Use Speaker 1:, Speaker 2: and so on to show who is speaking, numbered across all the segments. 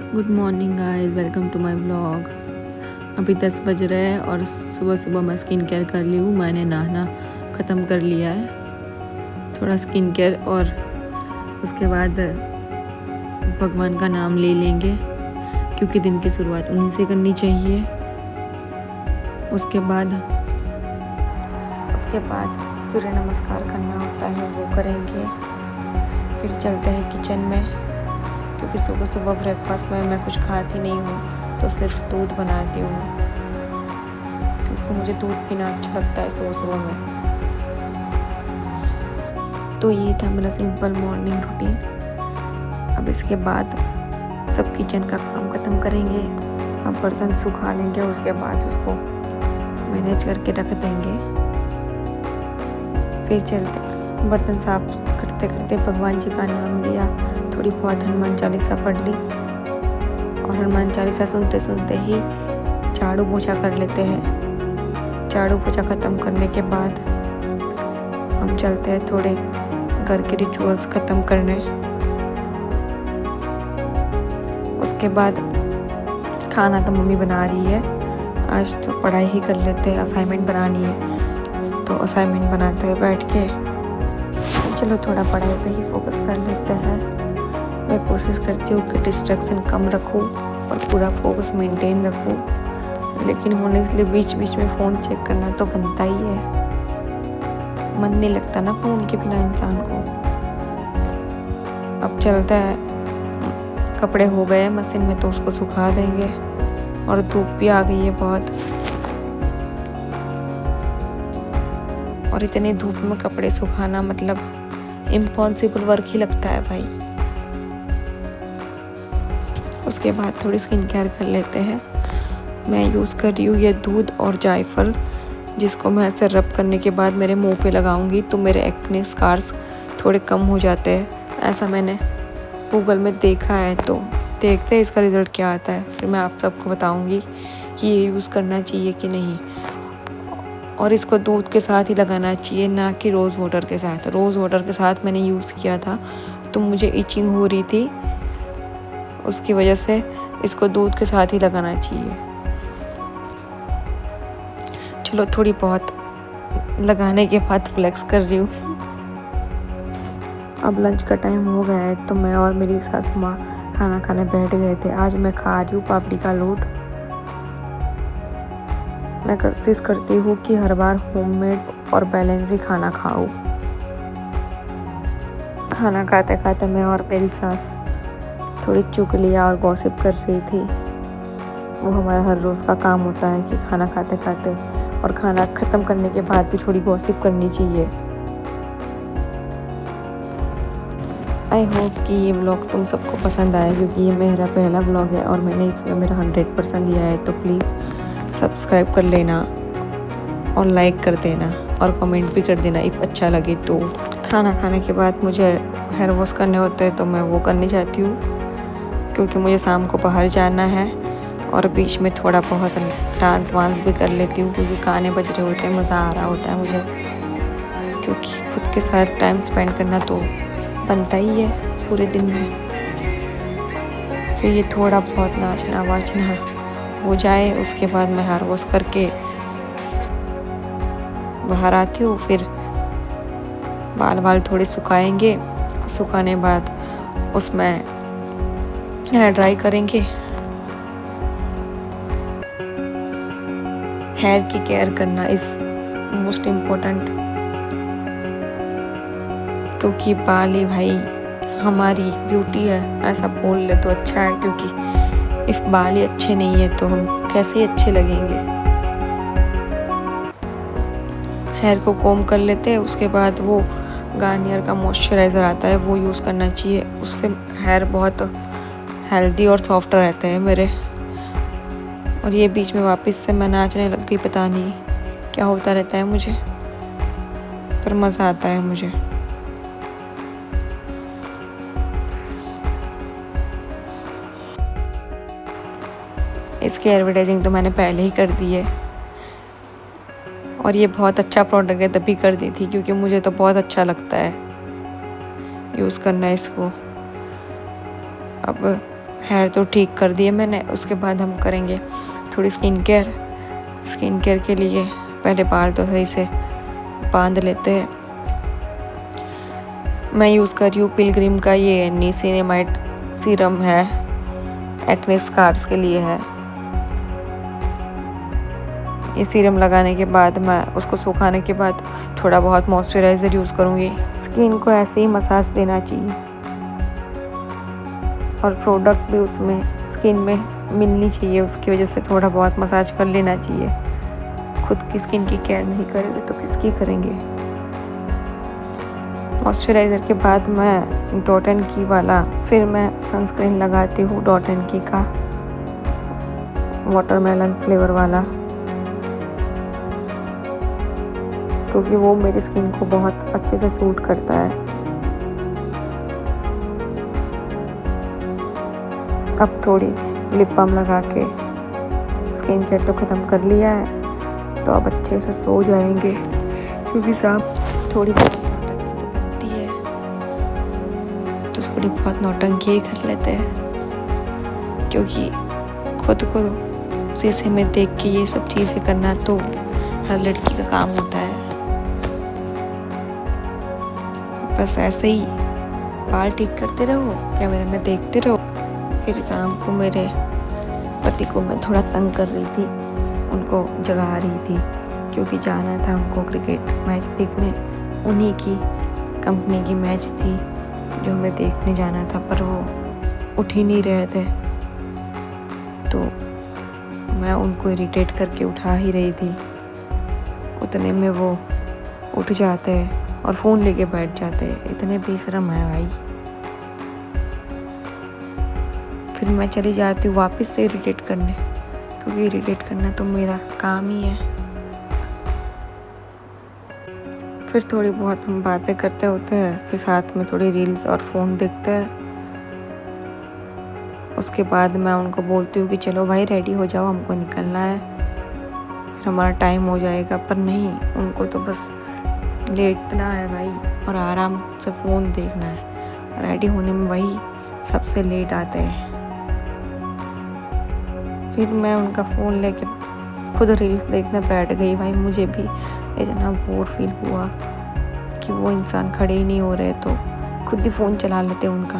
Speaker 1: Good morning guys, welcome to my vlog. अभी 10 बज रहे हैं और सुबह सुबह मैं स्किन केयर कर ली हूँ। मैंने नहाना ख़त्म कर लिया है। थोड़ा स्किन केयर और उसके बाद भगवान का नाम ले लेंगे, क्योंकि दिन की शुरुआत उन्हीं से करनी चाहिए। उसके बाद सूर्य नमस्कार करना होता है, वो करेंगे। फिर चलते हैं किचन में, क्योंकि सुबह सुबह ब्रेकफास्ट में मैं कुछ खाती नहीं हूँ, तो सिर्फ दूध बनाती हूँ, क्योंकि मुझे दूध पीना अच्छा लगता है सुबह सुबह में। तो ये था मेरा सिंपल मॉर्निंग रूटीन। अब इसके बाद सब किचन का काम ख़त्म करेंगे। अब बर्तन सुखा लेंगे, उसके बाद उसको मैनेज करके रख देंगे। फिर चलते बर्तन साफ करते करते भगवान जी का नाम लिया, थोड़ी बहुत हनुमान चालीसा पढ़ ली, और हनुमान चालीसा सुनते सुनते ही झाड़ू पोछा कर लेते हैं। झाड़ू पोछा ख़त्म करने के बाद हम चलते हैं थोड़े घर के रिचुअल्स ख़त्म करने। उसके बाद खाना तो मम्मी बना रही है, आज तो पढ़ाई ही कर लेते हैं, असाइनमेंट बनानी है तो असाइनमेंट बनाते हैं बैठ के। चलो थोड़ा पढ़ाई पे ही फोकस कर लेते हैं। मैं कोशिश करती हूँ कि डिस्ट्रैक्शन कम रखूँ और पूरा फोकस मेंटेन रखूँ, लेकिन होने इसलिए बीच बीच में फ़ोन चेक करना तो बनता ही है। मन नहीं लगता ना फ़ोन के बिना इंसान को। अब चलता है, कपड़े हो गए मशीन में तो उसको सुखा देंगे, और धूप भी आ गई है बहुत, और इतनी धूप में कपड़े सुखाना मतलब इम्पॉसिबल वर्क ही लगता है भाई। उसके बाद थोड़ी स्किन केयर कर लेते हैं। मैं यूज़ कर रही हूँ ये दूध और जायफल, जिसको मैं ऐसे रब करने के बाद मेरे मुंह पे लगाऊंगी तो मेरे एक्ने स्कार्स थोड़े कम हो जाते हैं। ऐसा मैंने गूगल में देखा है, तो देखते हैं इसका रिज़ल्ट क्या आता है। फिर मैं आप सबको बताऊंगी कि ये यूज़ करना चाहिए कि नहीं, और इसको दूध के साथ ही लगाना चाहिए, ना कि रोज़ वाटर के साथ। रोज़ वाटर के साथ मैंने यूज़ किया था तो मुझे इचिंग हो रही थी, उसकी वजह से इसको दूध के साथ ही लगाना चाहिए। चलो थोड़ी बहुत लगाने के बाद फ्लेक्स कर रही हूँ। अब लंच का टाइम हो गया है, तो मैं और मेरी सासू माँ खाना खाने बैठ गए थे। आज मैं खा रही हूँ पापड़ी का लोट। मैं कोशिश करती हूँ कि हर बार होममेड और बैलेंस ही खाना खाऊँ। खाना खाते खाते मैं और मेरी सास थोड़ी चुगलियाँ और गॉसिप कर रही थी। वो हमारा हर रोज़ का काम होता है कि खाना खाते खाते और खाना ख़त्म करने के बाद भी थोड़ी गॉसिप करनी चाहिए। आई होप कि ये व्लॉग तुम सबको पसंद आया, क्योंकि ये मेरा पहला व्लॉग है और मैंने इसमें मेरा 100% दिया है। तो प्लीज़ सब्सक्राइब कर लेना और लाइक कर देना और कमेंट भी कर देना इफ़ अच्छा लगे तो। खाना खाने के बाद मुझे हेयर वॉश करने होते हैं, तो मैं वो करनी चाहती हूँ, क्योंकि मुझे शाम को बाहर जाना है। और बीच में थोड़ा बहुत डांस वांस भी कर लेती हूँ, क्योंकि गाने बज रहे होते हैं, मज़ा आ रहा होता है मुझे, क्योंकि खुद के साथ टाइम स्पेंड करना तो बनता ही है पूरे दिन में। फिर ये थोड़ा बहुत नाचना वाचना हो जाए, उसके बाद मैं हेयर वॉश करके बाहर आती हूँ। फिर बाल थोड़े सुखाएंगे, सुखाने बाद उसमें हेयर ड्राई करेंगे। हेयर की केयर करना इज़ मोस्ट इम्पोर्टेंट, क्योंकि बाल ही भाई हमारी ब्यूटी है, ऐसा बोल ले तो अच्छा है, क्योंकि इफ़ बाल ही अच्छे नहीं है तो हम कैसे अच्छे लगेंगे। हेयर को कोम कर लेते हैं, उसके बाद वो गार्नियर का मॉइस्चराइज़र आता है वो यूज़ करना चाहिए, उससे हेयर बहुत हेल्दी और सॉफ्ट रहते हैं मेरे। और ये बीच में वापस से मैं नाचने लग गई, पता नहीं क्या होता रहता है मुझे, पर मज़ा आता है मुझे। इसकी एडवर्टाइजिंग तो मैंने पहले ही कर दी है, और ये बहुत अच्छा प्रोडक्ट है तभी कर दी थी, क्योंकि मुझे तो बहुत अच्छा लगता है यूज़ करना इसको। अब हेयर तो ठीक कर दिए मैंने। उसके बाद हम करेंगे थोड़ी स्किन केयर। स्किन केयर के लिए पहले बाल तो सही से बांध लेते हैं। मैं यूज़ कर रही हूँ पिलग्रिम का ये निसिनेमाइड सीरम है, एक्ने स्कार्स के लिए है। ये सीरम लगाने के बाद मैं उसको सुखाने के बाद थोड़ा बहुत मॉइस्चराइज़र यूज़ करूँगी। स्किन को ऐसे ही मसाज देना चाहिए और प्रोडक्ट भी उसमें स्किन में मिलनी चाहिए, उसकी वजह से थोड़ा बहुत मसाज कर लेना चाहिए। खुद की स्किन की केयर नहीं करेंगे तो किसकी करेंगे। मॉइस्चराइज़र के बाद मैं डॉट एंड की वाला, फिर मैं सनस्क्रीन लगाती हूँ डॉट एंड की का वाटरमेलन फ्लेवर वाला, क्योंकि वो मेरी स्किन को बहुत अच्छे से सूट करता है। अब थोड़ी लिप बाम लगा के स्किन केयर तो ख़त्म कर लिया है, तो अब अच्छे से सो जाएंगे, क्योंकि शाम थोड़ी बहुत नौटंकी तो बनती है, तो थोड़ी बहुत नौटंकी कर लेते हैं, क्योंकि खुद को शीशे में देख के ये सब चीज़ें करना तो हर लड़की का काम होता है। बस ऐसे ही बाल ठीक करते रहो, कैमरे में देखते रहो। फिर शाम को मेरे पति को मैं थोड़ा तंग कर रही थी, उनको जगा रही थी, क्योंकि जाना था उनको क्रिकेट मैच देखने। उन्हीं की कंपनी की मैच थी जो हमें देखने जाना था, पर वो उठ ही नहीं रहे थे, तो मैं उनको इरिटेट करके उठा ही रही थी। उतने में वो उठ जाते हैं और फ़ोन लेके बैठ जाते हैं। इतने बेशरम है भाई। फिर मैं चली जाती हूँ वापस से इरिटेट करने, क्योंकि इरिटेट करना तो मेरा काम ही है। फिर थोड़ी बहुत हम बातें करते होते हैं, फिर साथ में थोड़ी रील्स और फ़ोन देखते हैं। उसके बाद मैं उनको बोलती हूँ कि चलो भाई रेडी हो जाओ, हमको निकलना है, फिर हमारा टाइम हो जाएगा। पर नहीं, उनको तो बस लेटना है भाई और आराम से फ़ोन देखना है। रेडी होने में वही सबसे लेट आते हैं। फिर मैं उनका फ़ोन लेके खुद रील्स देखने बैठ गई। भाई मुझे भी इतना बोर फील हुआ कि वो इंसान खड़े ही नहीं हो रहे, तो खुद ही फ़ोन चला लेते उनका।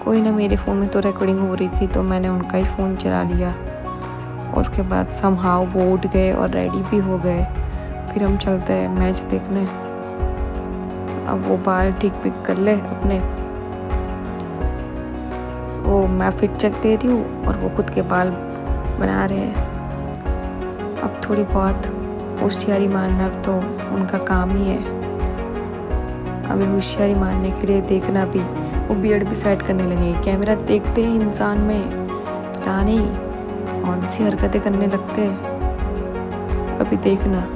Speaker 1: कोई ना, मेरे फ़ोन में तो रिकॉर्डिंग हो रही थी, तो मैंने उनका ही फ़ोन चला लिया। उसके बाद समहाउ वो उठ गए और रेडी भी हो गए। फिर हम चलते हैं मैच देखने। अब वो बाल ठीक पिक कर ले अपने, वो मैं फिट चेक दे रही हूँ और वो खुद के बाल बना रहे हैं। अब थोड़ी बहुत होशियारी मारना तो उनका काम ही है। अभी होशियारी मारने के लिए देखना भी, वो बियर्ड भी सेट करने लगे। कैमरा देखते ही इंसान में पता नहीं कौन सी हरकतें करने लगते हैं। अभी देखना,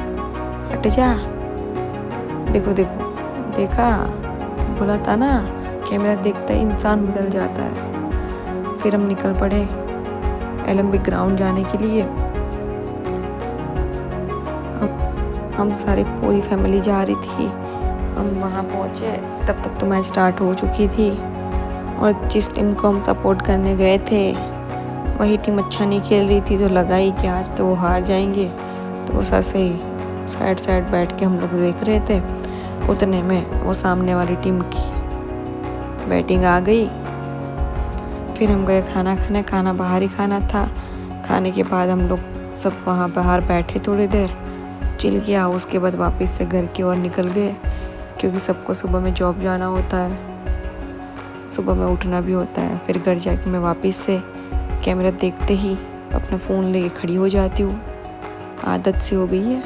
Speaker 1: हट जा, देखो देखो, देखा, बोला था ना, कैमरा देखते ही इंसान बदल जाता है। फिर हम निकल पड़े ओलंपिक ग्राउंड जाने के लिए। हम सारी पूरी फैमिली जा रही थी। हम वहाँ पहुँचे, तब तक तो मैच स्टार्ट हो चुकी थी, और जिस टीम को हम सपोर्ट करने गए थे वही टीम अच्छा नहीं खेल रही थी, तो लगा ही कि आज तो वो हार जाएंगे। तो बस ऐसे ही साइड साइड बैठ के हम लोग देख रहे थे। उतने में वो सामने वाली टीम की बैटिंग आ गई। फिर हम गए खाना खाने। खाना बाहर ही खाना था। खाने के बाद हम लोग सब वहाँ बाहर बैठे थोड़ी देर, चिल किया। उसके बाद वापस से घर की ओर निकल गए, क्योंकि सबको सुबह में जॉब जाना होता है, सुबह में उठना भी होता है। फिर घर जाके मैं वापस से कैमरा देखते ही अपना फ़ोन लेके खड़ी हो जाती हूँ, आदत सी हो गई है।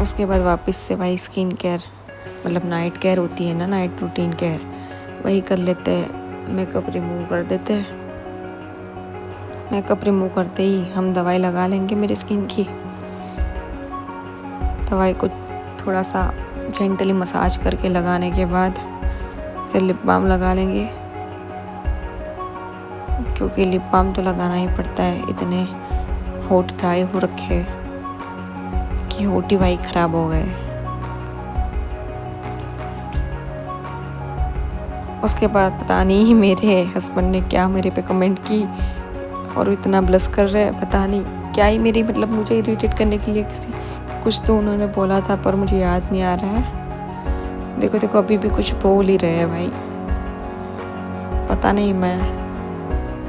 Speaker 1: उसके बाद वापस से भाई स्किन केयर, मतलब नाइट केयर होती है ना, नाइट रूटीन केयर, वही कर लेते हैं। मेकअप रिमूव कर देते हैं। मेकअप रिमूव करते ही हम दवाई लगा लेंगे मेरी स्किन की। दवाई को थोड़ा सा जेंटली मसाज करके लगाने के बाद फिर लिप बाम लगा लेंगे, क्योंकि लिप बाम तो लगाना ही पड़ता है। इतने होठ ड्राई हो रखे कि होठ ही भाई ख़राब हो गए। उसके बाद पता नहीं मेरे हस्बैंड ने क्या मेरे पे कमेंट की और इतना ब्लश कर रहे हैं, पता नहीं क्या ही मेरी मतलब मुझे इरिटेट करने के लिए किसी कुछ तो उन्होंने बोला था पर मुझे याद नहीं आ रहा है। देखो देखो अभी भी कुछ बोल ही रहे हैं भाई, पता नहीं मैं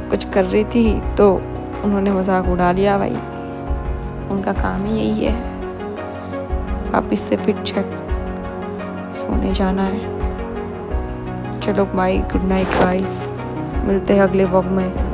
Speaker 1: कुछ कर रही थी तो उन्होंने मजाक उड़ा लिया भाई, उनका काम ही यही है। आप इससे फिट चेक सोने जाना है। चलो बाय, गुड नाइट गाइस, मिलते हैं अगले व्लॉग में।